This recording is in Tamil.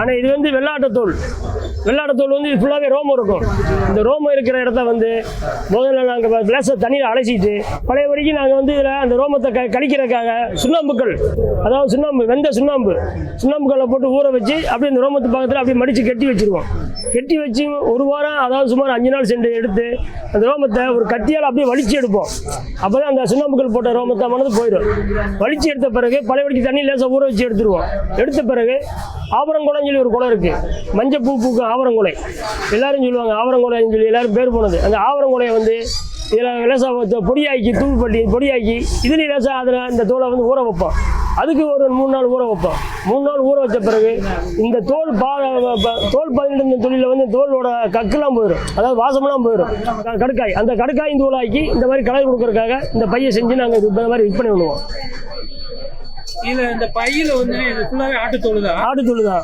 ஆனால் இது வந்து வெள்ளாட்டத்தோல். வெள்ளாட்டத்தோல் வந்து இது ஃபுல்லாகவே ரோமம் இருக்கும். இந்த ரோமம் இருக்கிற இடத்த வந்து முதல்ல நாங்கள் லேசாக தண்ணியில் அலசிட்டு பழைய வரைக்கும் நாங்கள் வந்து இதில் அந்த ரோமத்தை கழிக்கிறதுக்காக சுண்ணாம்புக்கள், அதாவது சுண்ணாம்பு, வெந்த சுண்ணாம்புக்களை போட்டு ஊற வச்சு அப்படியே இந்த ரோமத்து பக்கத்தில் அப்படியே மடித்து கட்டி வச்சுருவோம். கட்டி வச்சு ஒரு வாரம், அதாவது சுமார் 5 நாள் சென்று எடுத்து அந்த ரோமத்தை ஒரு கத்தியால் அப்படியே வலிச்சு எடுப்போம். அப்போ தான் அந்த சுண்ணாம்புக்கள் போட்ட ரோமத்தை மனது போயிடும். வலிச்சு எடுத்த பிறகு பழைய வரைக்கும் தண்ணி லேசாக ஊற வச்சு எடுத்துருவோம். எடுத்த பிறகு ஆவரங்குலைன்னு சொல்லி ஒரு குளம் இருக்குது. மஞ்சள் பூக்கும் ஆவரங்குலை எல்லாரும் சொல்லுவாங்க. ஆவரங்குலைன்னு சொல்லி எல்லாரும் பேர் போனது. அந்த ஆவரங்குலையை வந்து இதில் லேசாக பொடியாக்கி, தூள் பட்டி பொடியாக்கி இதுலேயும் லேசாக அதில் இந்த தோலை வந்து ஊற வைப்போம். அதுக்கு ஒரு 3 நாள் ஊற வைப்போம். 3 நாள் ஊற வச்ச பிறகு இந்த தோல் 12 தொழிலில் வந்து தோலோட கக்கெல்லாம் போயிடும், அதாவது வாசமெல்லாம் போயிடும். கடுக்காய், அந்த கடுக்காயும் தூளாக்கி இந்த மாதிரி கலர் கொடுக்கறதுக்காக இந்த பையை செஞ்சு நாங்கள் இந்த மாதிரி விற்பனை பண்ணுவோம். இதில் இந்த பையில் வந்து ஃபுல்லாகவே ஆட்டுத்தோல் தான். ஆட்டுத்தோல் தான்.